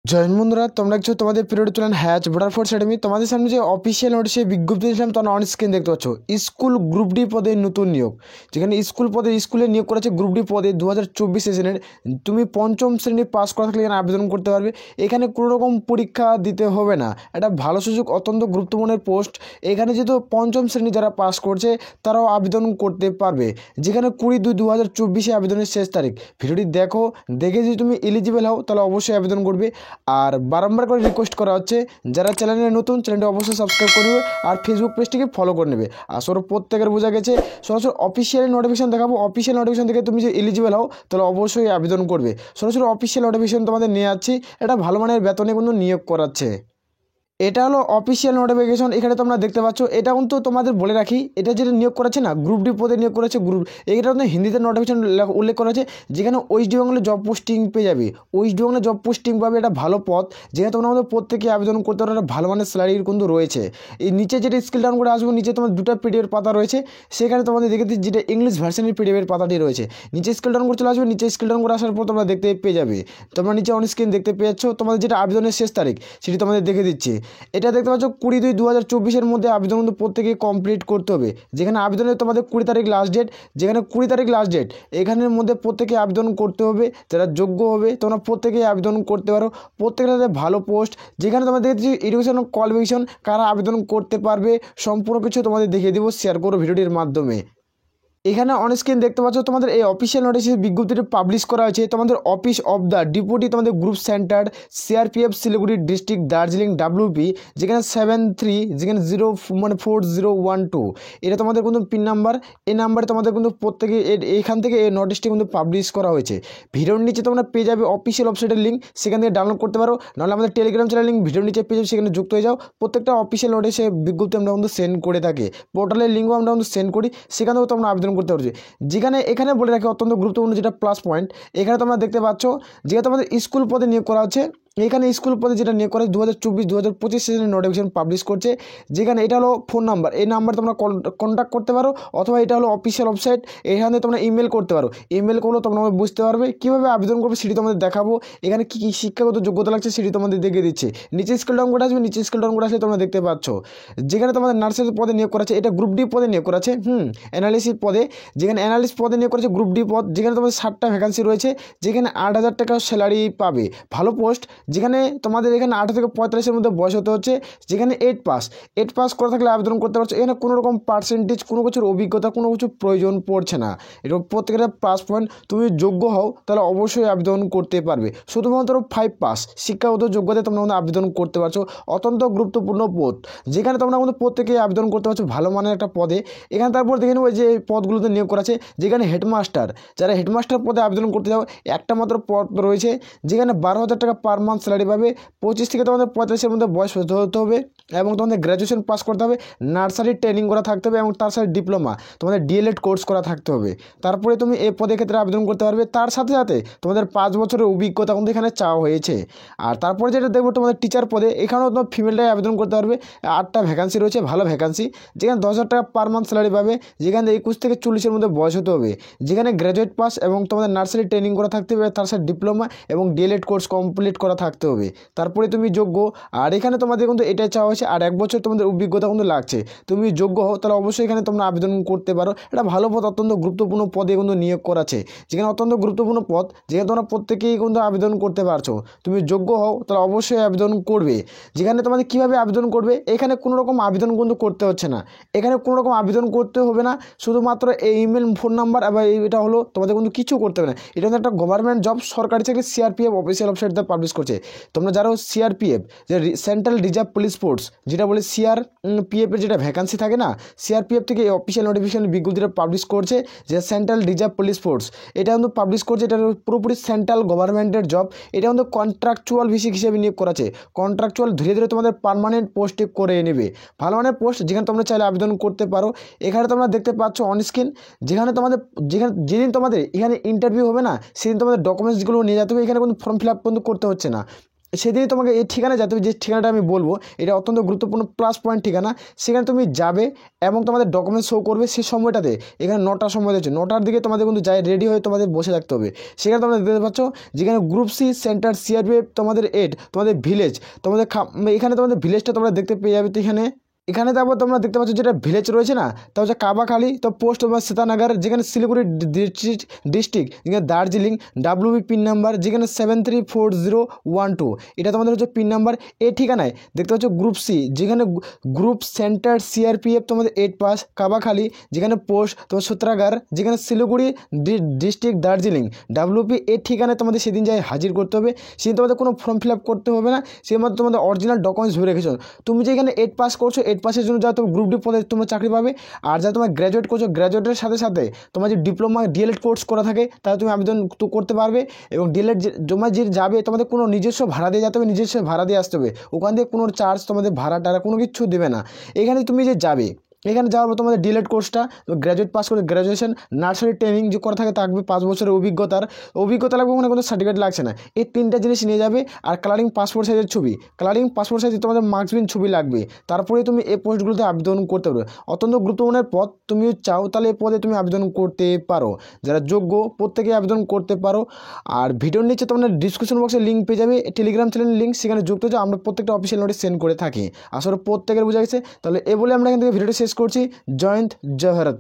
Join বন্ধুরা, তোমরা কিছু তোমাদের পিরিয়ড চ্যানেল হ্যাচ ভোটার ফোর্স একাডেমি তোমাদের সামনে যে অফিসিয়াল নোটিশে বিজ্ঞপ্তি দিয়েছিলাম তোমরা অন স্ক্রিন দেখতে পাচ্ছ। স্কুল গ্রুপ ডি পদে নতুন নিয়োগ, যেখানে স্কুলে নিয়োগ করেছে গ্রুপ ডি পদে 2024 সেশনের। তুমি পঞ্চম শ্রেণী পাস করা থাকলে এখানে আবেদন করতে পারবে। এখানে কোনো রকম পরীক্ষা দিতে হবে না, এটা ভালো সুযোগ, অত্যন্ত গুরুত্বপূর্ণ পোস্ট। এখানে যেহেতু পঞ্চম শ্রেণী যারা পাস করছে তারাও আবেদন করতে পারবে, যেখানে 20/2/2024 আবেদনের শেষ তারিখ। ভিডিওটি দেখে যদি তুমি এলিজিবল হও তাহলে অবশ্যই আবেদন করবে। আর বারংবার করে রিকোয়েস্ট করা হচ্ছে, যারা চ্যানেলে নতুন চ্যানেলটি অবশ্যই সাবস্ক্রাইব করে নেবে আর ফেসবুক পেজটিকে ফলো করে নেবে। আসলে প্রত্যেকের বোঝা গেছে, সরাসরি অফিসিয়াল নোটিফিকেশন দেখাবো। অফিসিয়াল নোটিফিকেশন থেকে তুমি যে এলিজিবল হও তাহলে অবশ্যই আবেদন করবে। সরাসরি অফিসিয়াল নোটিফিকেশন তোমাদের নিয়ে যাচ্ছি, এটা ভালো মানের বেতনে কিন্তু নিয়োগ করাচ্ছে। এটা হলো অফিসিয়াল নোটিফিকেশন, এখানে তোমরা দেখতে পাচ্ছ। এটা কিন্তু তোমাদের বলে রাখি, এটা যেটা নিয়োগ করেছে না, গ্রুপ ডি পদে নিয়োগ করেছে। এটা কিন্তু হিন্দিতে নোটিফিকেশন উল্লেখ করা আছে, যেখানে ওয়েস্ট বেঙ্গলে জব পোস্টিং পেয়ে যাবে। ওয়েস্ট বেঙ্গলে জব পোস্টিং পাবে, এটা ভালো পদ, যেখানে তোমরা আমাদের প্রত্যেকে আবেদন করতে পারো। একটা ভালো মানের স্যালারির কিন্তু রয়েছে। এই নিচে যেটা স্কিল ডাউন করে আসবো, নিচে তোমার দুটো পিডিএফের পাতা রয়েছে, সেখানে তোমাদের দেখে দিচ্ছি যেটা ইংলিশ ভার্সনের পিডিএফের পাতাটি রয়েছে। নিচে স্কিল ডাউন করে চলে আসবে, নিচে স্কিল ডাউন করে আসার পর তোমরা দেখতে পেয়ে যাবে। তোমরা নিচে অন স্ক্রিন দেখতে পেয়ে যাচ্ছ তোমাদের যেটা আবেদনের শেষ তারিখ, সেটি তোমাদের দেখে দিচ্ছি। এটা দেখতে পাচ্ছ 20/2/2024 মধ্যে আবেদন কিন্তু প্রত্যেকে কমপ্লিট করতে হবে। যেখানে আবেদনের তোমাদের 20 তারিখ লাস্ট ডেট, যেখানে 20 তারিখ লাস্ট ডেট, এখানের মধ্যে প্রত্যেকে আবেদন করতে হবে। যারা যোগ্য হবে তোমরা প্রত্যেকেই আবেদন করতে পারো। প্রত্যেকটা ভালো পোস্ট, যেখানে তোমাদের দেখছি এডুকেশন কোয়ালিফিকেশন কারা আবেদন করতে পারবে সম্পূর্ণ কিছু তোমাদের দেখিয়ে দেবো। শেয়ার করো ভিডিওটির মাধ্যমে। এখানে অন স্ক্রিন দেখতে পাচ্ছ তোমাদের এই অফিসিয়াল নোটিশের বিজ্ঞপ্তিটি পাবলিশ করা হয়েছে। তোমাদের অফিস অফ দ্য ডিপুটি তোমাদের group centre CRPF Siliguri district Darjeeling WP, যেখানে 73 যেখানে 04012, এটা তোমাদের কিন্তু পিন নাম্বার। এই নাম্বারে তোমাদের কিন্তু প্রত্যেকে এইখান থেকে এই নোটিশটি কিন্তু পাবলিশ করা হয়েছে। ভিডিওর নিচে তোমরা পেয়ে যাবে অফিসিয়াল ওয়েবসাইটের লিঙ্ক, সেখান থেকে ডাউনলোড করতে পারো। নাহলে আমাদের টেলিগ্রাম চ্যানেল লিঙ্ক ভিডিওর নিচে পেয়ে যাবে, সেখানে যুক্ত হয়ে যাও। প্রত্যেকটা অফিসিয়াল নোটিশে বিজ্ঞপ্তি আমরা কিন্তু সেন্ড করে থাকি, পোর্টালের লিঙ্কও আমরা কিন্তু সেন্ড করি, সেখান থেকেও তোমরা আবেদন করতে পারছো। যেখানে এখানে বলে রাখি অত্যন্ত গুরুত্বপূর্ণ যেটা প্লাস পয়েন্ট, এখানে তোমরা দেখতে পাচ্ছ যেহেতু তোমাদের স্কুল পদে নিয়োগ করা হচ্ছে। এখানে স্কুল পদে যেটা নিয়োগ করে 2024-2025 সেশনের নোটিফিকেশন পাবলিশ করছে। যেখানে এটা হলো ফোন নাম্বার, এই নাম্বার তোমরা কন্ট্যাক্ট করতে পারো, অথবা এটা হলো অফিসিয়াল ওয়েবসাইট, এখানে তোমরা ইমেল করতে পারো। ইমেল করলেও তোমরা বুঝতে পারবে কীভাবে আবেদন করবে, সেটি তোমাদের দেখাবো। এখানে কী কী শিক্ষাগত যোগ্যতা লাগছে সেটি তোমাদের দেখিয়ে দিচ্ছে। নিচে স্কেল ডাউন করে আসবে, নিচে স্কেল ডাউন করে আসলে তোমরা দেখতে পাচ্ছ যেখানে তোমাদের নার্সারি পদে নিয়োগ করা আছে। এটা গ্রুপ ডি পদে নিয়োগ করা আছে, অ্যানালিসিস পদে। যেখানে অ্যানালিস্ট পদে নিয়োগ করেছে গ্রুপ ডি পদ, যেখানে তোমাদের 60টা ভ্যাকান্সি রয়েছে, যেখানে 8,000 টাকা স্যালারি পাবে। ভালো পোস্ট, যেখানে তোমাদের এখানে 18 থেকে 45-এর মধ্যে বয়স হতে হচ্ছে। যেখানে 8 পাস করা থাকলে আবেদন করতে পারছো। এখানে কোনো রকম পার্সেন্টেজ, কোনো কিছুর অভিজ্ঞতা, কোনো কিছু প্রয়োজন পড়ছে না। এটা প্রত্যেকটা প্লাস পয়েন্ট। তুমি যোগ্য হও তাহলে অবশ্যই আবেদন করতে পারবে। শুধুমাত্র 5 পাস শিক্ষাগত যোগ্যতায় তোমরা আবেদন করতে পারছো। অত্যন্ত গুরুত্বপূর্ণ পদ, যেখানে তোমরা কিন্তু প্রত্যেকেই আবেদন করতে পারছো ভালো মানের একটা পদে। এখানে তারপর দেখে নেবো যে পদগুলোতে নিয়োগ করা আছে। যেখানে হেডমাস্টার, যারা হেডমাস্টার পদে আবেদন করতে যাও, একটা মাত্র পদ রয়েছে, যেখানে 12,000 টাকা পার মান্থ স্যালারি পাবে। 25 থেকে তোমাদের 45-এর মধ্যে বয়স হতে হবে, এবং তোমাদের গ্র্যাজুয়েশন পাস করতে হবে, নার্সারি ট্রেনিং করা থাকতে হবে, এবং তার সাথে ডিপ্লোমা, তোমাদের DLED কোর্স করা থাকতে হবে। তারপরে তুমি এই পদের ক্ষেত্রে আবেদন করতে পারবে। তার সাথে সাথে তোমাদের 5 বছরের অভিজ্ঞতা কিন্তু এখানে চাওয়া হয়েছে। আর তারপরে যেটা দেখবো তোমাদের টিচার পদে, এখানেও তোমার ফিমেলটাই আবেদন করতে পারবে। 8টা ভ্যাকান্সি রয়েছে, ভালো ভ্যাকান্সি, যেখানে 10,000 টাকা পার মান্থ স্যালারি পাবে। যেখানে 21 থেকে 40-এর মধ্যে বয়স হতে হবে, যেখানে গ্র্যাজুয়েট পাস এবং তোমাদের নার্সারি ট্রেনিং করা থাকতে হবে, তার সাথে ডিপ্লোমা এবং DLED কোর্স কমপ্লিট করা থাকতে হবে। তারপরে তুমি যোগ্য। আর এখানে তোমাদের কিন্তু এটাই চাওয়া হয়েছে, আর 1 বছর তোমাদের অভিজ্ঞতা কিন্তু লাগছে। তুমি যোগ্য হও তাহলে অবশ্যই এখানে তোমরা আবেদন করতে পারো। এটা ভালো পদ, অত্যন্ত গুরুত্বপূর্ণ পদে কিন্তু নিয়োগ করা আছে। যেখানে অত্যন্ত গুরুত্বপূর্ণ পদ, যেখানে তোমরা প্রত্যেকেই কিন্তু আবেদন করতে পারছো। তুমি যোগ্য হও তাহলে অবশ্যই আবেদন করবে। যেখানে তোমাদের কীভাবে আবেদন করবে, এখানে কোনো রকম আবেদন কিন্তু করতে হচ্ছে না। এখানে কোনো রকম আবেদন করতে হবে না, শুধুমাত্র এই ইমেল, ফোন নাম্বার, আবার এটা হলো তোমাদের কিন্তু কিছু করতে হবে না। এটা হচ্ছে একটা গভর্নমেন্ট জব, সরকারি চাকরি। সিআরপিএফ অফিসিয়াল ওয়েবসাইটে পাবলিশ করছে। তোমরা যারা সিআরপিএফ, যে সেন্ট্রাল রিজার্ভ পুলিশ ফোর্স, যেটা বলে সিআরপিএফের যেটা ভ্যাকান্সি থাকে না, সিআরপিএফ থেকে এই অফিসিয়াল নোটিফিকেশন বিজ্ঞপ্তিটা পাবলিশ করছে যে সেন্ট্রাল রিজার্ভ পুলিশ ফোর্স, এটা কিন্তু পাবলিশ করছে। এটা পুরোপুরি সেন্ট্রাল গভর্নমেন্টের জব। এটা কিন্তু কন্ট্রাকচুয়াল ভিসি হিসেবে নিয়োগ করা আছে। কন্ট্রাকচুয়াল ধীরে ধীরে তোমাদের পার্মানেন্ট পোস্টে করে নেবে। ভালো মানের পোস্ট, যেখানে তোমরা চাইলে আবেদন করতে পারো। এখানে তোমরা দেখতে পাচ্ছ অন স্ক্রিন, যেখানে যেদিন তোমাদের এখানে ইন্টারভিউ হবে না, সেদিন তোমাদের ডকুমেন্টসগুলো নিয়ে যেতে হবে। এখানে কিন্তু ফর্ম ফিল আপ কিন্তু করতে হচ্ছে না। সেদিনই তোমাকে এই ঠিকানায় যেতে হবে, যে ঠিকানাটা আমি বলবো এটা অত্যন্ত গুরুত্বপূর্ণ প্লাস পয়েন্ট ঠিকানা। সেখানে তুমি যাবে এবং তোমাদের ডকুমেন্টস শো করবে সেই সময়টাতে। এখানে 9টার সময় দিচ্ছে, 9টার দিকে তোমাদের কিন্তু যাই রেডি হয়ে তোমাদের বসে থাকতে হবে। সেখানে তোমরা দেখতে পাচ্ছ যেখানে গ্রুপ সি সেন্টার সিআরপিএফ তোমাদের 8 তোমাদের ভিলেজ, তোমাদের এখানে তোমাদের ভিলেজটা তোমরা দেখতে পেয়ে যাবে। তো এখানে তারপর তোমরা দেখতে পাচ্ছ যেটা ভিলেজ রয়েছে না, তা হচ্ছে কাবাখালী। তো পোস্ট তোমার সীতানগর, যেখানে শিলিগুড়ি ডিস্ট্রিক্ট, যেখানে দার্জিলিং, ডাব্লিউবি পিন নাম্বার যেখানে 734012, এটা তোমাদের হচ্ছে পিন নাম্বার। এই ঠিকানায় দেখতে পাচ্ছ গ্রুপ সি, যেখানে গ্রুপ সেন্টার সিআরপিএফ তোমাদের 8 পাস কাবাখালী, যেখানে পোস্ট তোমার সূত্রাগার, যেখানে শিলিগুড়ি ডিস্ট্রিক্ট দার্জিলিং, ডাব্লিউপি। এই ঠিকানায় তোমাদের সেদিন যাই হাজির করতে হবে। সেদিন তোমাদের কোনো ফর্ম ফিল আপ করতে হবে না, সেই মধ্যে তোমাদের অরিজিনাল ডকুমেন্টস ধরে রেখেছো। তুমি যেখানে 8 পাস করছো, 8 পাসের জন্য যা তুমি গ্রুপ ডি পদে তোমরা চাকরি পাবে। আর যা তোমার গ্র্যাজুয়েট করছো, গ্র্যাজুয়েটের সাথে সাথে তোমার যে ডিপ্লোমা ডিএলএড কোর্স করা থাকে তাহলে তুমি আবেদন করতে পারবে। এবং ডিএলএড জমা যে যাবে তোমাদের কোনো নিজস্ব ভাড়া দিয়ে যেতে হবে, নিজস্ব ভাড়া দিয়ে আসতে হবে। ওখান থেকে কোনো চার্জ তোমাদের ভাড়া টাড়া কোনো কিছু দেবে না। এখানে তুমি যে যাবে, এখানে যাওয়ার পর তোমাদের ডিএলএড কোর্সটা গ্র্যাজুয়েট পাস করে গ্র্যাজুয়েশন নার্সারি ট্রেনিং যে করা থাকে থাকবে 5 বছরের অভিজ্ঞতা লাগবে, ওখানে কোনো সার্টিফিকেট লাগছে না। এই 3টা জিনিস নিয়ে যাবে। আর কালারিং পাসপোর্ট সাইজের ছবি, কালারিং পাসপোর্ট সাইজে তোমাদের মার্কসবিন ছবি লাগবে। তারপরে তুমি এই পোস্টগুলোতে আবেদন করতে পারবে। অত্যন্ত গুরুত্বপূর্ণ পদ, তুমিও চাও তাহলে এই পদে তুমি আবেদন করতে পারো। যারা যোগ্য প্রত্যেকে আবেদন করতে পারো। আর ভিডিওর নিচে তোমাদের ডিসক্রিপশন বক্সে লিঙ্ক পেয়ে যাবে, টেলিগ্রাম চ্যানেলের লিঙ্ক, সেখানে যুক্ত হচ্ছে। আমরা প্রত্যেকটা অফিসিয়াল নোটিস সেন্ড করে থাকি। আসলে প্রত্যেকের বোঝা গেছে। তাহলে এ বলে আমরা এখান থেকে ভিডিওটি শেষ করছি। জয় হিন্দ, জয় ভারত।